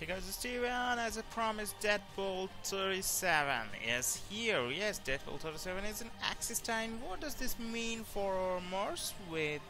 Hey guys, it's Steven. As I promised, Deadpool 37 is here. Yes, Deadpool 37 is in Axis time. What does this mean for Morse with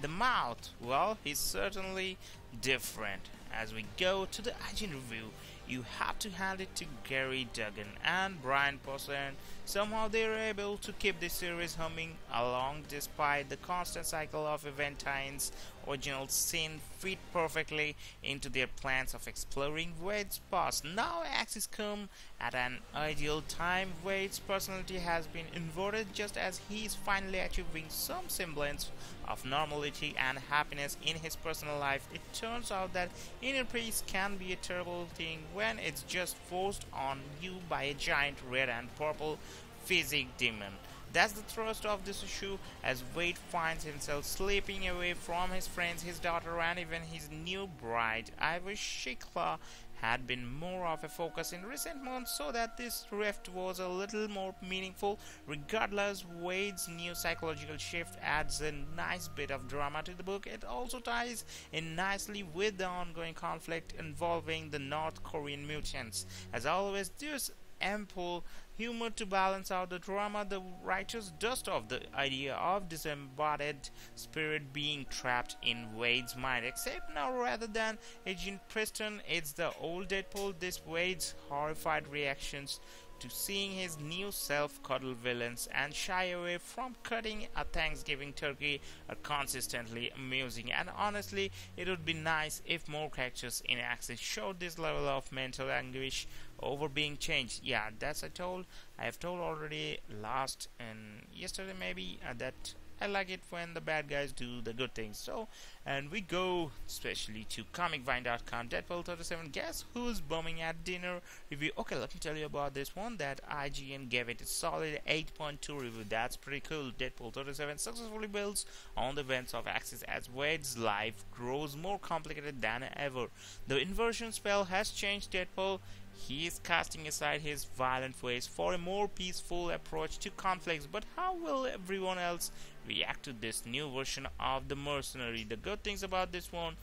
the mouth? Well, he's certainly different. As we go to the IGN review, you have to hand it to Gerry, Duggan, and Brian Posehn. Somehow they are able to keep the series humming along despite the constant cycle of Eventine's original sin fit perfectly into their plans of exploring Wade's past. Now Axis come at an ideal time. Wade's personality has been inverted just as he is finally achieving some semblance of normality and happiness in his personal life. It turns out that inner peace can be a terrible thing when it's just forced on you by a giant red and purple physique demon. That's the thrust of this issue as Wade finds himself slipping away from his friends, his daughter, and even his new bride. I wish Shikla had been more of a focus in recent months so that this rift was a little more meaningful. Regardless, Wade's new psychological shift adds a nice bit of drama to the book. It also ties in nicely with the ongoing conflict involving the North Korean mutants. As always, there's ample humor to balance out the drama. The writers dust off the idea of disembodied spirit being trapped in Wade's mind, except now rather than Agent Preston, it's the old Deadpool. This Wade's horrified reactions to seeing his new self cuddle villains and shy away from cutting a Thanksgiving turkey are consistently amusing, and honestly it would be nice if more characters in Axis showed this level of mental anguish over being changed. Yeah, that's I have told already last and yesterday maybe that I like it when the bad guys do the good things. So, and we go especially to comicvine.com. Deadpool 37. Guess who's bumming at dinner review? Okay, let me tell you about this one. That IGN gave it a solid 8.2 review. That's pretty cool. Deadpool 37 successfully builds on the events of Axis as Wade's life grows more complicated than ever. The inversion spell has changed Deadpool. He is casting aside his violent ways for a more peaceful approach to conflicts. But how will everyone else react to this new version of the mercenary? The good things about this one: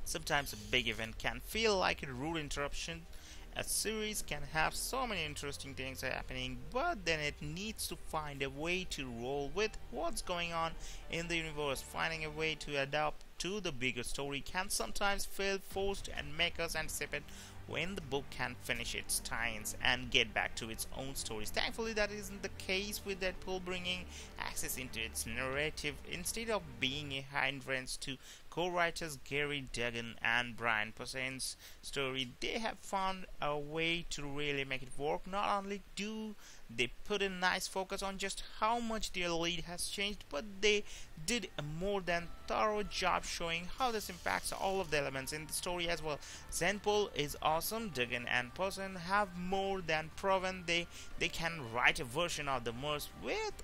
sometimes a big event can feel like a rude interruption. A series can have so many interesting things happening, but then it needs to find a way to roll with what's going on in the universe. Finding a way to adapt to the bigger story can sometimes feel forced and make us anticipate when the book can finish its tie-ins and get back to its own stories. Thankfully, that isn't the case with Deadpool bringing access into its narrative instead of being a hindrance to co-writers Gerry, Duggan, and Brian Posehn's story. They have found a way to really make it work. Not only do they put a nice focus on just how much their lead has changed, but they did a more than thorough job showing how this impacts all of the elements in the story as well. Deadpool is awesome. Duggan and Posehn have more than proven they can write a version of the Merce with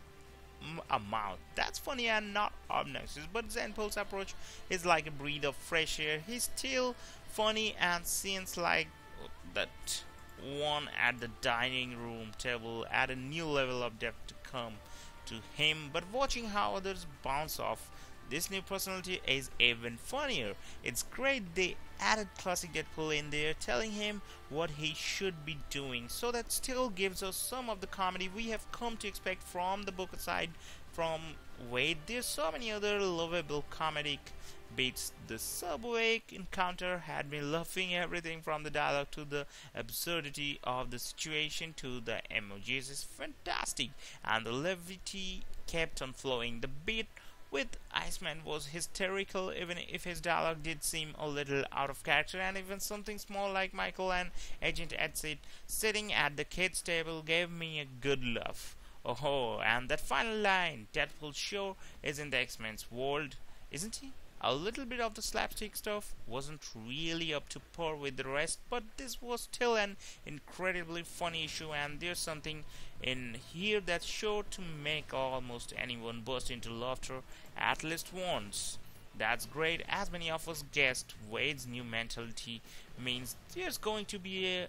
a mouth that's funny and not obnoxious, but Deadpool's approach is like a breath of fresh air. He's still funny, and scenes like that one at the dining room table add a new level of depth to come to him. But watching how others bounce off this new personality is even funnier. It's great they added classic Deadpool in there, telling him what he should be doing, so that still gives us some of the comedy we have come to expect from the book. Aside from Wade, there's so many other lovable comedic beats. The subway encounter had me laughing. Everything from the dialogue to the absurdity of the situation to the emojis is fantastic, and the levity kept on flowing. The beat with Iceman was hysterical, even if his dialogue did seem a little out of character, and even something small like Michael and Agent Exit sitting at the kids' table gave me a good laugh. Oh, and that final line, Deadpool sure is in the X-Men's world, isn't he? A little bit of the slapstick stuff wasn't really up to par with the rest, but this was still an incredibly funny issue, and there's something in here that's sure to make almost anyone burst into laughter at least once. That's great. As many of us guessed, Wade's new mentality means there's going to be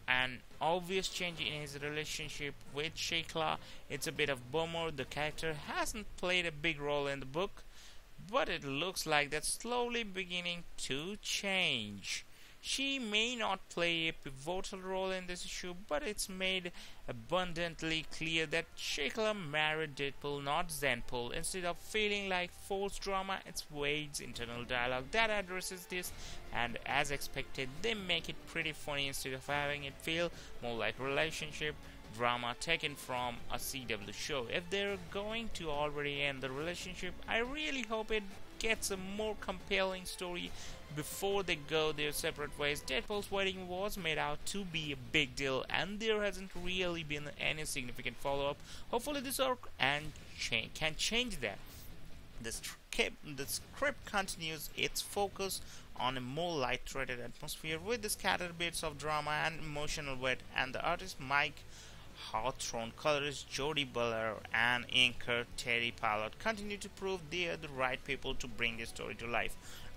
an obvious change in his relationship with Shikla. It's a bit of bummer. The character hasn't played a big role in the book, but it looks like that's slowly beginning to change. She may not play a pivotal role in this issue, but it's made abundantly clear that Shekla married Deadpool, not Zenpool. Instead of feeling like forced drama, it's Wade's internal dialogue that addresses this, and as expected, they make it pretty funny instead of having it feel more like a relationship drama taken from a CW show. If they're going to already end the relationship, I really hope it gets a more compelling story before they go their separate ways. Deadpool's wedding was made out to be a big deal, and there hasn't really been any significant follow-up. Hopefully this arc can change that. The script continues its focus on a more light-threaded atmosphere with the scattered bits of drama and emotional weight, and the artist Mike Hawthorne, colorist Jody Buller, and inker Terry Pallot continue to prove they are the right people to bring this story to life.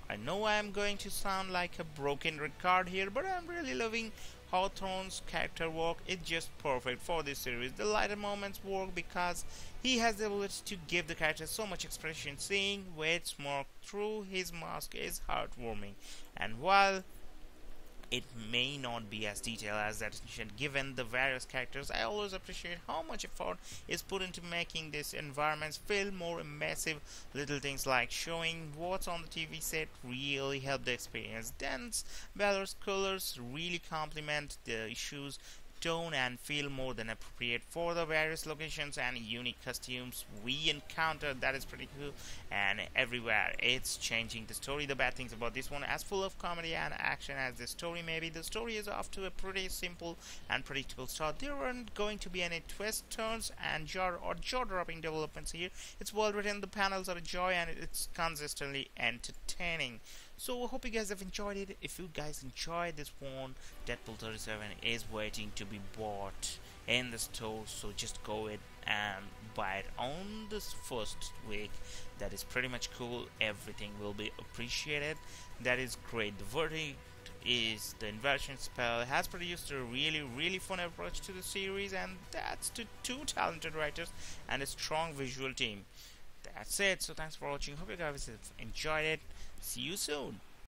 I know I am going to sound like a broken record here, but I'm really loving Hawthorne's character work. It's just perfect for this series. The lighter moments work because he has the ability to give the character so much expression. Seeing Wade smirk through his mask is heartwarming, and while it may not be as detailed as that attention given the various characters, I always appreciate how much effort is put into making these environments feel more immersive. Little things like showing what's on the TV set really help the experience. Dense, balanced colors really complement the issues tone and feel more than appropriate for the various locations and unique costumes we encounter. That is pretty cool, and everywhere it's changing the story. The bad things about this one, as full of comedy and action as the story may be, the story is off to a pretty simple and predictable start. There aren't going to be any twists, turns, and jaw-dropping developments here. It's well written, the panels are a joy, and it's consistently entertaining. So I hope you guys have enjoyed it. If you guys enjoyed this one, Deadpool 37 is waiting to be bought in the store, so just go ahead and buy it on this first week. That is pretty much cool. Everything will be appreciated. That is great. The verdict is the inversion spell has produced a really fun approach to the series, and that's to two talented writers and a strong visual team. That's it. So thanks for watching. Hope you guys have enjoyed it. See you soon.